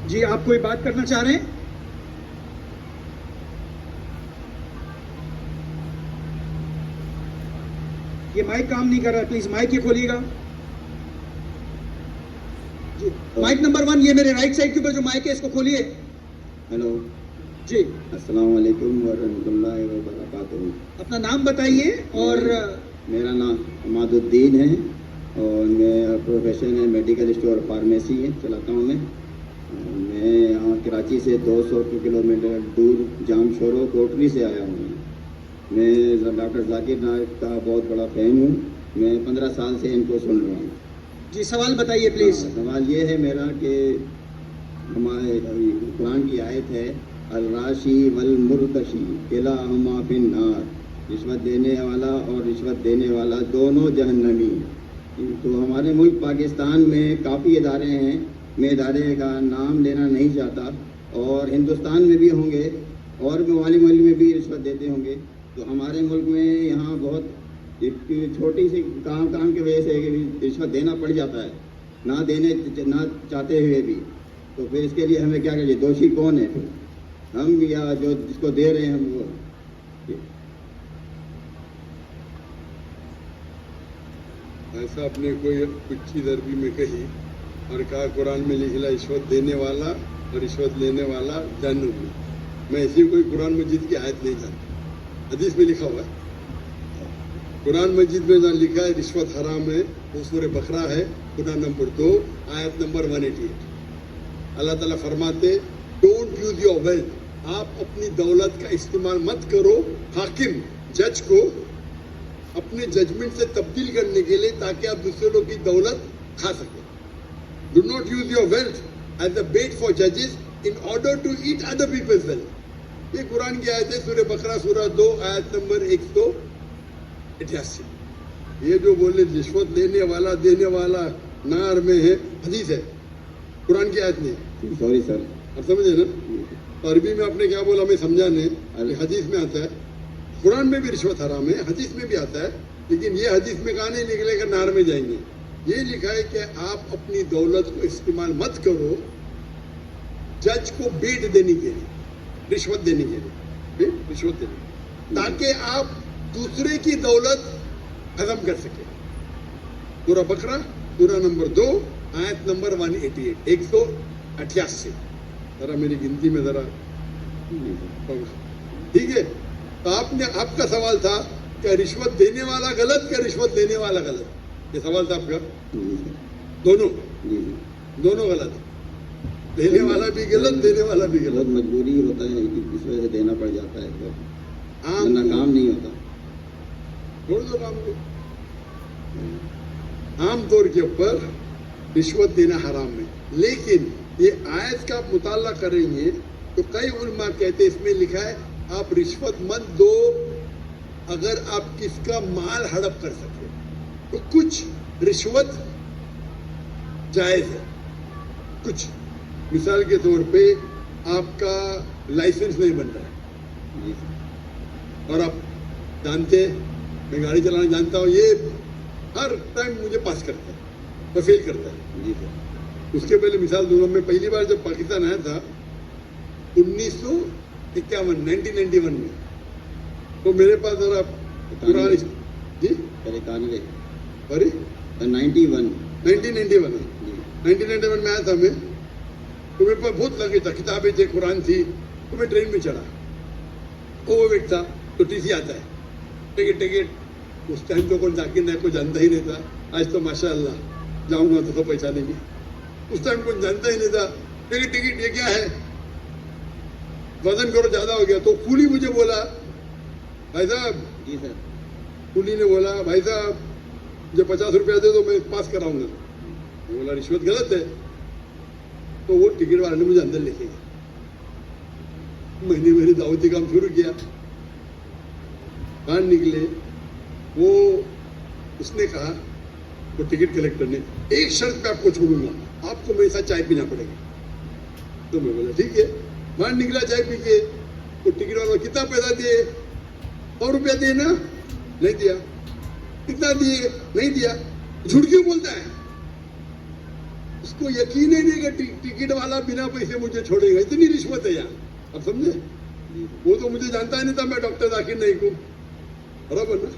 جی آپ کوئی بات کرنا چاہ رہے ہیں؟ یہ مائک کام نہیں کر رہا، پلیز مائک یہ کھولیے گا. جی مائک نمبر 1 یہ میرے رائٹ سائڈ کے اوپر جو مائک ہے اس کو کھولیے. ہیلو جی السلام علیکم ورحمۃ اللہ وبرکاتہ. اپنا نام بتائیے. اور میرا نام عماد الدین ہے اور میرا پروفیشن ہے میڈیکل اسٹور فارمیسی ہے چلاتا ہوں. میں یہاں کراچی سے 200 کلومیٹر دور جام شورو کوٹری سے آیا ہوں. میں ڈاکٹر ذاکر نائک کا بہت بڑا فین ہوں. میں 15 سال سے ان کو سن رہا ہوں. جی سوال بتائیے پلیز. سوال یہ ہے میرا کہ ہمارے قرآن کی آیت ہے الراشی والمرتشی کلاہما فی النار. رشوت دینے والا اور رشوت دینے والا دونوں جہنمی. تو ہمارے ملک پاکستان میں کافی ادارے ہیں. میں ادارے کا نام لینا نہیں چاہتا اور ہندوستان میں بھی ہوں گے اور ممالک میں بھی رشوت دیتے ہوں گے. تو ہمارے ملک میں یہاں بہت چھوٹی سی کام کی وجہ سے رشوت دینا پڑ جاتا ہے نہ چاہتے ہوئے بھی. تو پھر اس کے لیے ہمیں کیا کریے؟ دوشی کون ہے؟ ہم یا جو جس کو دے رہے ہیں ہم وہ؟ ایسا آپ نے کوئی کچھ چیز عربی میں کہی اور کہا قرآن میں لکھا رشوت دینے والا اور رشوت لینے والا جہنم میں. میں ایسی کوئی قرآن مجید کی آیت نہیں جانتا. حدیث میں لکھا ہوا ہے. قرآن مجید میں جہاں لکھا ہے رشوت حرام ہے وہ سورہ بقرہ ہے سورہ نمبر 2 آیت نمبر 188. اللہ تعالیٰ فرماتے ڈونٹ یوز یور ویلتھ. آپ اپنی دولت کا استعمال مت کرو حاکم جج کو اپنے ججمنٹ سے تبدیل کرنے کے لیے تاکہ آپ دوسرے لوگ کی دولت کھا سکیں. Do not use your wealth as a bait for ججز in order to eat other peoples wealth. یہ قرآن کی آیت ہے سورہ بقرہ سورہ 2 آیت نمبر 188. یہ جو بولے رشوت لینے والا دینے والا نار میں ہے حدیث ہے قرآن کی آیت نہیں. Sorry sir. آپ سمجھے نا؟ عربی میں آپ نے کیا بولا ہمیں سمجھانے. حدیث میں آتا ہے قرآن میں بھی رشوت حرام ہے حدیث میں بھی آتا ہے لیکن یہ حدیث میں کہاں نہیں نکلے گا نار میں جائیں گے. یہ لکھا ہے کہ آپ اپنی دولت کو استعمال مت کرو جج کو بیٹ دینے کے لیے رشوت دینے کے لیے رشوت دینے تاکہ آپ دوسرے کی دولت ختم کر سکیں. سورہ بقرہ سورہ نمبر 2 آیت نمبر 188 188. ذرا میری گنتی میں ذرا ٹھیک ہے. تو آپ کا سوال تھا کہ رشوت دینے والا غلط کہ رشوت لینے والا غلط؟ یہ سوال تھا آپ کا. دونوں غلط. دینے والا بھی غلط دینے والا بھی غلط. بہت مجبوری ہوتا ہے اس وجہ سے دینا پڑ جاتا ہے ورنہ کام نہیں ہوتا. چھوڑ دو کام کو. عام طور کے اوپر رشوت دینا حرام ہے لیکن یہ آیت کا آپ مطالعہ کر رہی ہیں تو کئی علماء کہتے ہیں اس میں لکھا ہے آپ رشوت مت دو اگر آپ کس کا مال ہڑپ کر سکے تو کچھ رشوت جائز ہے. کچھ مثال کے طور پہ آپ کا لائسنس نہیں بن رہا ہے اور آپ جانتے ہیں میں گاڑی چلانا جانتا ہوں یہ ہر ٹائم مجھے پاس کرتا ہے اور فیل کرتا ہے. جی سر. اس کے پہلے مثال دوں گا. میں پہلی بار جب پاکستان آیا تھا 1991 میں تو میرے پاس ذرا پرانی جی 1991 میں آیا تھا میں تو میرے پاس بہت لگے تھا کتابیں تھے قرآن تھی تو میں ٹرین میں چڑھا اوور ویٹ تھا تو ٹی سی آتا ہے ٹکٹ اس ٹائم تو کوئی ذاکر نائک کو جانتا ہی نہیں تھا. آج تو ماشاء اللہ جاؤں گا تو سب پہچانیں گے. اس ٹائم کوئی جانتا ہی نہیں تھا. ٹکٹ یہ کیا ہے وزن کرو زیادہ ہو گیا تو کولی مجھے بولا بھائی صاحب. جی سر. کولی نے بولا بھائی صاحب مجھے 50 روپیہ دے دو میں پاس کراؤں گا. میں بولا رشوت غلط ہے. تو وہ ٹکٹ والے نے مجھے اندر لے کے گیا. میں نے میری دعوتی کام شروع کیا. باہر نکلے وہ اس نے کہا وہ ٹکٹ کلیکٹر نے ایک شرط پہ آپ کو چھوڑوں گا آپ کو میرے ساتھ چائے پینا پڑے گا. تو میں بولا ٹھیک ہے. باہر نکلا چائے پی کے. وہ ٹکٹ والا کتنا پیسہ دیے 100 روپیہ دیے نا نہیں دیا. کتنا دیے نہیں دیا. جھوٹ کیوں بولتا ہے اس کو یقین ہی نہیں کہ ٹکٹ والا بنا پیسے مجھے چھوڑے گا. اتنی رشوت ہے یہاں. اب سمجھے؟ وہ تو مجھے جانتا ہی نہیں تھا میں ڈاکٹر ذاکر نائک کو. برابر نا؟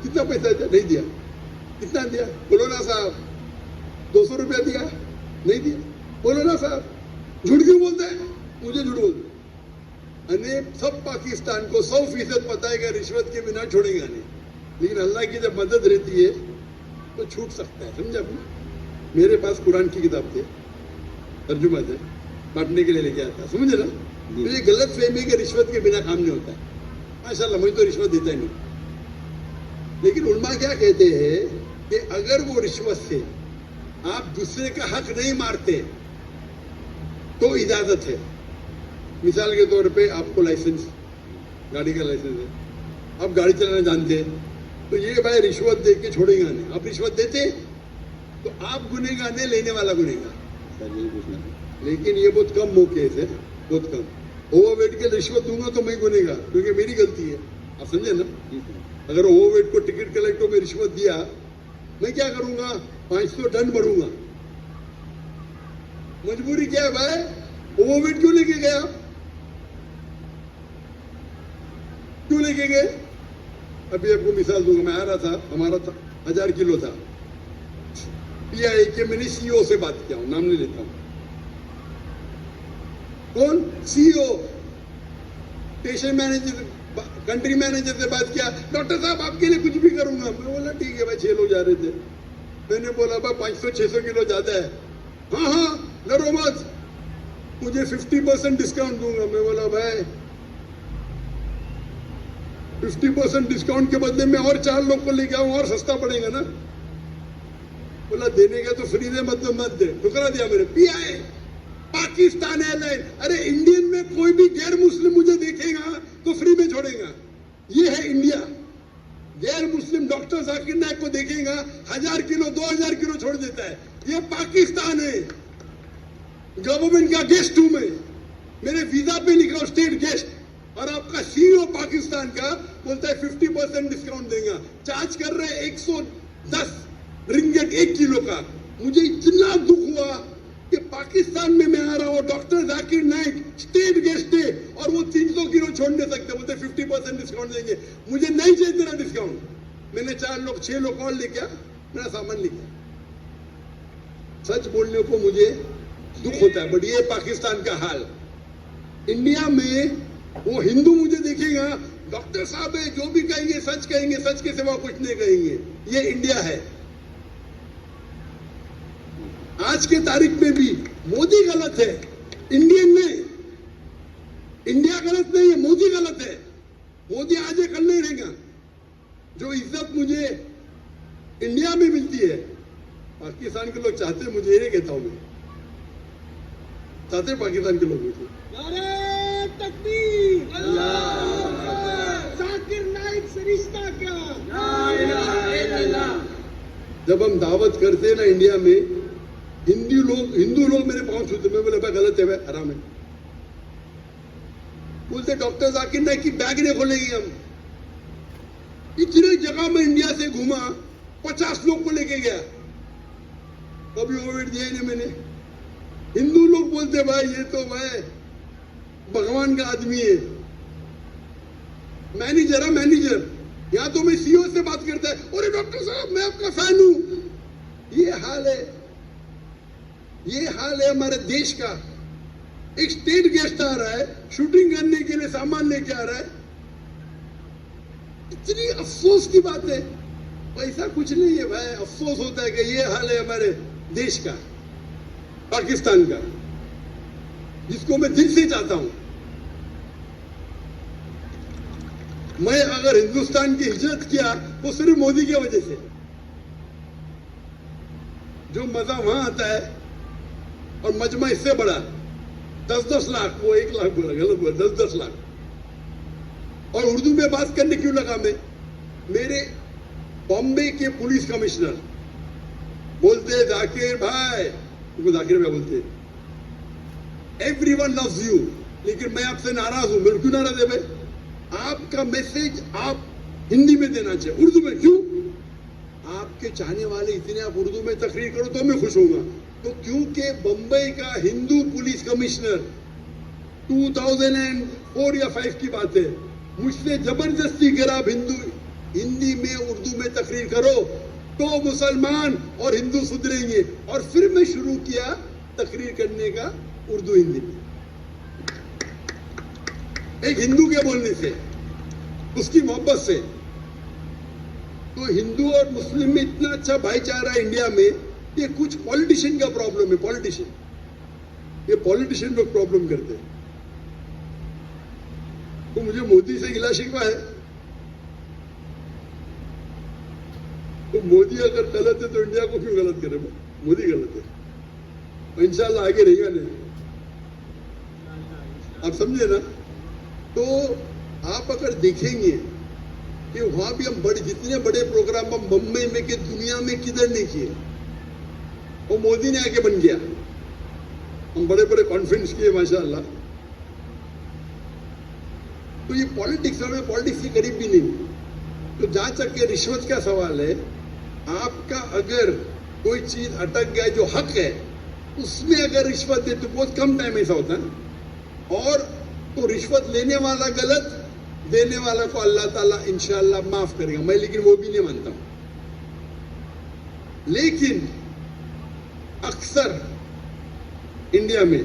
کتنا پیسہ دیا؟ نہیں دیا. کتنا دیا بولو نا صاحب؟ 200 روپیہ دیا؟ نہیں دیا. بولو نا صاحب؟ جھوٹ کیوں بولتے ہیں؟ مجھے جھوٹ بولتے. سب پاکستان کو 100% پتا ہے کہ رشوت کے بنا چھوڑے گا نہیں. لیکن اللہ کی جب مدد رہتی ہے تو چھوٹ سکتا ہے. سمجھا آپ نے؟ میرے پاس قرآن کی کتاب تھے, ترجمہ تھے, بانٹنے کے لیے لے کے آتا. سمجھے نا؟ تو یہ غلط فہمی کہ رشوت کے بنا کام نہیں ہوتا ہے. ماشاءاللہ مجھے تو رشوت دیتا ہی نہیں. لیکن علماء کیا کہتے ہیں کہ اگر وہ رشوت سے آپ دوسرے کا حق نہیں مارتے تو اجازت ہے. مثال کے طور پہ آپ کو لائسنس, گاڑی کا لائسنس ہے, آپ گاڑی چلانا جانتے ہیں, تو یہ بھائی رشوت دے کے چھوڑے گا نہیں. آپ رشوت دیتے تو آپ گنہگار نہیں, لینے والا گنہگار. سر یہی پوچھنا تھا. لیکن یہ بہت کم موقع ہے, بہت کم. اوور ویٹ کے رشوت دوں گا تو میں گنہگار, کیونکہ میری غلطی ہے. آپ سمجھے نا؟ اگر اوور ویٹ کو ٹکٹ کلیکٹر میں رشوت دیا, میں کیا کروں گا؟ 500 ٹن بھروں گا. مجبوری کیا ہے بھائی؟ اوور ویٹ کیوں لے کے گیا؟ کیوں لے کے گئے؟ ابھی آپ کو مثال دوں گا. میں آ رہا تھا, ہمارا 1000 کلو تھا. PI کے میں نے CEO سے بات کیا ہوں, نام نہیں لیتا ہوں. کون؟ CEO, station manager, country manager سے بات کیا. ڈاکٹر صاحب آپ کے لیے کچھ بھی کروں گا. میں بولا ٹھیک ہے بھائی. 6 لوگ جا رہے تھے. میں نے بولا بھائی 500-600 کلو زیادہ ہے. ہاں ڈرو مت, مجھے 50% ڈسکاؤنٹ دوں گا. میں بولا بھائی 50% ڈسکاؤنٹ کے بدلے میں اور 4 لوگ کو لے کے آؤں, اور سستا پڑے گا نا. بولا دینے کا تو فری دے, مطلب مت دے. ٹھکرا دیا میرے. PI پاکستان ایئر لائن. ارے انڈین میں کوئی بھی غیر مسلم مجھے دیکھے گا تو فری میں چھوڑے گا. یہ ہے انڈیا. غیر مسلم ڈاکٹر ذاکر نائک کو دیکھے گا 1000 کلو 2000 کلو چھوڑ دیتا ہے. یہ پاکستان ہے. گورنمنٹ کا گیسٹ ہوں میں. میرے ویزا پہ لکھا ہوں اسٹیٹ گیسٹ. اور آپ کا CEO پاکستان کا بولتا ہے 50% ڈسکاؤنٹ دیں گا. چارج کر رہے 110 رنگٹ 1 کلو کا. مجھے اتنا دکھ ہوا کہ پاکستان میں آ رہا ہوں, doctor Zakir Naik state guest ہے, اور وہ 300 کلو چھوڑ نہیں سکتے. بولتے 50% ڈسکاؤنٹ دیں گے. مجھے نہیں چاہیے تیرا ڈسکاؤنٹ. میں نے 6 لوگ اور لے کے میرا سامان لے گیا. سچ بولنے کو مجھے دکھ ہوتا ہے, بٹ یہ پاکستان کا حال. انڈیا میں وہ ہندو مجھے دیکھے گا, ڈاکٹر صاحب ہے, جو بھی کہیں گے سچ کہیں گے, سچ کے سوا کچھ نہیں کہیں گے. یہ انڈیا ہے. آج کے تاریخ میں بھی مودی غلط ہے, انڈین نہیں. انڈیا غلط نہیں ہے, مودی غلط ہے. مودی آج کل نہیں رہے گا. جو عزت مجھے انڈیا میں ملتی ہے پاکستان کے لوگ چاہتے, مجھے یہ کہتا ہوں میں چاہتے پاکستان کے لوگ مجھے. نعرہ تکبیر! ذاکر نائک سے رشتہ کیا؟ لا الہ الا اللہ. جب ہم دعوت کرتے ہیں نا انڈیا میں, ہندو لوگ میرے پاؤں چھوتے. میں بولے بھائی غلط ہے بھائی, حرام ہے. بولتے ڈاکٹر ذاکر نائک کی بیگ نہیں کھولیں گے ہم. اتنے جگہ میں انڈیا سے گھوما, 50 لوگ کو لے کے گیا, کبھی اوور دیا نہیں میں نے. ہندو لوگ بولتے بھائی یہ تو بھائی بھگوان کا آدمی ہے, مینیجر ہے مینیجر. یہاں تو میں CEO سے بات کرتا ہے, اور ڈاکٹر صاحب میں آپ کا فین ہوں. یہ حال ہے, یہ حال ہے ہمارے دیش کا. ایک اسٹیٹ گیسٹ آ رہا ہے, شوٹنگ کرنے کے لیے سامان لے کے آ رہا ہے. اتنی افسوس کی بات ہے. ایسا کچھ نہیں ہے بھائی, افسوس ہوتا ہے کہ یہ حال ہے ہمارے دیش کا, پاکستان کا, جس کو میں دل سے چاہتا ہوں. میں اگر ہندوستان کی ہجرت کیا وہ صرف مودی کی وجہ سے. جو مزہ وہاں آتا ہے, اور مجمع اس سے بڑا 10-10 لاکھ, وہ 1 لاکھ بولا, غلط بولا, 10-10 لاکھ. اور اردو میں بات کرنے کیوں لگا میں؟ میرے بامبے کے پولیس کمشنر بولتے ذاکر بھائی, ان کو ذاکر بھائی بولتے, ایوری ون لوز یو, لیکن میں آپ سے ناراض ہوں. میرے کیوں ناراض ہے بھائی؟ آپ کا میسج آپ ہندی میں دینا چاہیے, اردو میں کیوں؟ آپ کے چاہنے والے اتنے, آپ اردو میں تقریر کرو تو میں خوش ہوں گا. تو کیونکہ بمبئی کا ہندو پولیس کمشنر 2004 یا 5 کی بات ہے, مجھ سے زبردستی کرا آپ ہندی میں اردو میں تقریر کرو تو مسلمان اور ہندو سدھریں گے, اور پھر میں شروع کیا تقریر کرنے کا اردو ہندی میں, ایک ہندو کے بولنے سے, اس کی محبت سے. تو ہندو اور مسلم میں اتنا اچھا بھائی چارہ ہے انڈیا میں, یہ کچھ پولیٹیشین کا پرابلم ہے. پولیٹیشین, یہ پولیٹیشین لوگ پرابلم کرتے ہیں. تو مجھے مودی سے گلا شکوا ہے, تو مودی اگر غلط ہے تو انڈیا کو کیوں غلط کرے؟ مودی غلط ہے, انشاءاللہ آگے رہے گا نہیں. آپ سمجھے نا؟ تو آپ اگر دیکھیں گے کہ وہاں بھی ہم جتنے بڑے پروگرام ہم بمبئی میں کہ دنیا میں کدھر نہیں کیے, وہ مودی نے آگے بن گیا. ہم بڑے بڑے کانفرنس کیے ماشاءاللہ. تو یہ پالیٹکس, ہمیں پالیٹکس کے قریب بھی نہیں. تو جہاں تک کہ رشوت کا سوال ہے, آپ کا اگر کوئی چیز اٹک گیا جو حق ہے, اس میں اگر رشوت دے تو بہت کم ٹائم ایسا ہوتا ہے, اور تو رشوت لینے والا غلط, دینے والا کو اللہ تعالیٰ انشاءاللہ معاف کرے گا. میں لیکن وہ بھی نہیں مانتا ہوں. لیکن اکثر انڈیا میں,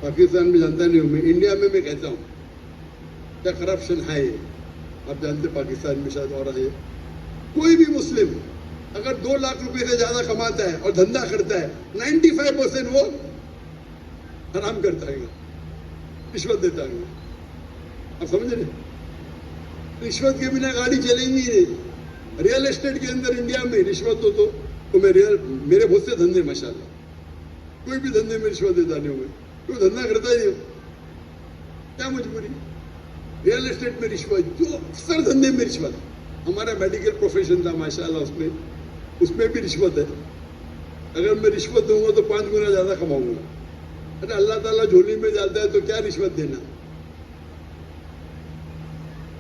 پاکستان میں جانتا نہیں ہوں میں, انڈیا میں کہتا ہوں کیا کرپشن ہے. آپ جانتے پاکستان میں شاید اور ہے. کوئی بھی مسلم اگر 2 لاکھ روپے سے زیادہ کماتا ہے اور دھندا کرتا ہے, 95% وہ حرام کرتا ہے, رشوت دیتا ہے. آپ سمجھ رہے؟ رشوت کے بنا گاڑی چلیں گی نہیں. ریئل اسٹیٹ کے اندر انڈیا میں رشوت ہو تو میرے بہت سے دھندے ماشاءاللہ, کوئی بھی دھندے میں رشوت دیتا نہیں ہوں میں, کوئی دھندا کرتا ہی نہیں ہوں. کیا مجبوری؟ ریئل اسٹیٹ میں رشوت, جو اکثر دھندے میں رشوت. ہمارا میڈیکل پروفیشن تھا ماشاءاللہ, اس میں بھی رشوت ہے. اگر میں رشوت دوں گا تو 5 گنا زیادہ کماؤں گا. ارے اللہ تعالیٰ جھولی میں ڈالتا ہے تو کیا رشوت دینا؟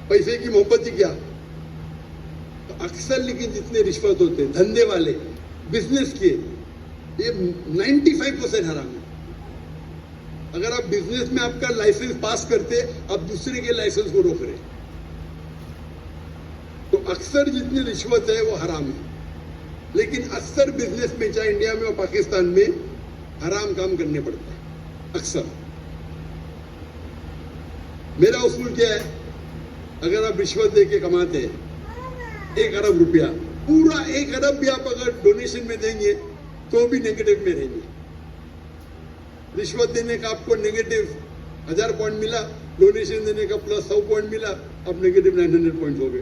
پیسے کی محبت ہی کیا. تو اکثر لیکن جتنے رشوت ہوتے ہیں دھندے والے, بزنس کے, یہ 95% حرام ہے. اگر آپ بزنس میں آپ کا لائسنس پاس کرتے, آپ دوسرے کے لائسنس کو روک رہے. تو اکثر جتنی رشوت ہے وہ حرام ہے. لیکن اکثر بزنس میں, چاہے انڈیا میں اور پاکستان میں, حرام کام کرنے پڑتے ہیں اکثر. میرا اصول کیا ہے, اگر آپ رشوت دے کے کماتے ہیں 1 ارب روپیہ, پورا 1 ارب بھی آپ اگر ڈونیشن میں دیں گے تو بھی نیگیٹو میں رہیں گے. رشوت دینے کا آپ کو نیگیٹو 1000 پوائنٹ ملا, ڈونیشن دینے کا پلس 100 پوائنٹ ملا, آپ نیگیٹو 900 پوائنٹ ہو گئے.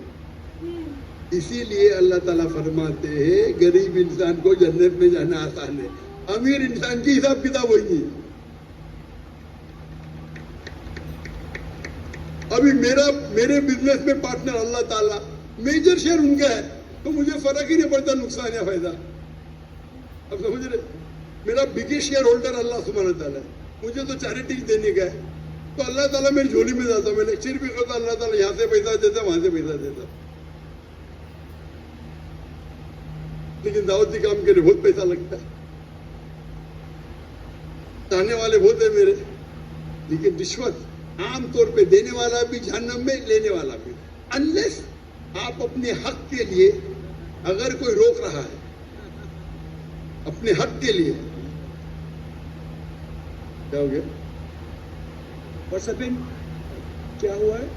اسی لیے اللہ تعالیٰ فرماتے ہیں غریب انسان کو جنت میں جانا آسان ہے, امیر انسان کی حساب کتاب ہوگی. ابھی میرے بزنس میں پارٹنر اللہ تعالیٰ, میجر شیئر ان کا ہے, تو مجھے فرق ہی نہیں پڑتا نقصان یا فائدہ. اب سمجھ رہے, میرا بگیسٹ شیئر ہولڈر اللہ سبحانہ تعالیٰ ہے, مجھے تو چیریٹی دینے کا ہے. تو اللہ تعالیٰ میری جھولی میں جاتا, میں لیکچر بھی کرتا, اللہ تعالیٰ یہاں سے پیسہ دیتا, وہاں سے پیسہ دیتا. لیکن دعوتی کام کے لیے بہت پیسہ لگتا ہے, چاہنے والے بہت ہیں میرے. لیکن رشوت عام طور پہ دینے والا بھی جہنم میں, لینے والا بھی. انلیس آپ اپنے حق کے لیے, اگر کوئی روک رہا ہے اپنے حق کے لیے, کیا ہو گیا What's happened? کیا ہوا ہے؟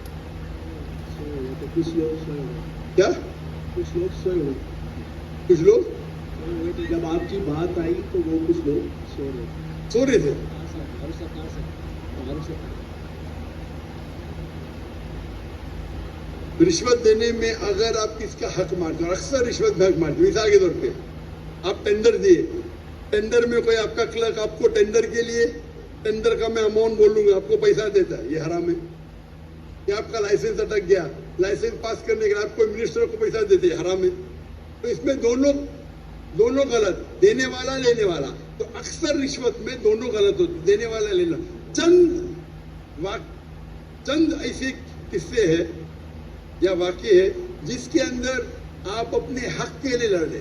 کچھ لوگ کیا کچھ لوگ جب آپ کی بات آئی تو وہ کچھ لوگ سو رہے تھے. رشوت دینے میں اگر آپ کس کا حق مارتے ہیں, اکثر رشوت میں حق مارتے ہیں. مثال کے طور پہ آپ ٹینڈر دیے, ٹینڈر میں کوئی آپ کا کلرک آپ کو ٹینڈر کے لیے, ٹینڈر کا میں اماؤنٹ بول لوں گا, آپ کو پیسہ دیتا ہے, یہ حرام ہے. یا آپ کا لائسنس اٹک گیا, لائسنس پاس کرنے کے لیے آپ کو منسٹر کو پیسہ دیتے, حرام ہے. تو اس میں دونوں غلط, دینے والا لینے والا. تو اکثر رشوت میں دونوں غلط ہوتے, دینے والا لینا. چند ایسے قصے ہیں یا واقع ہے جس کے اندر آپ اپنے حق کے لیے لڑ رہے.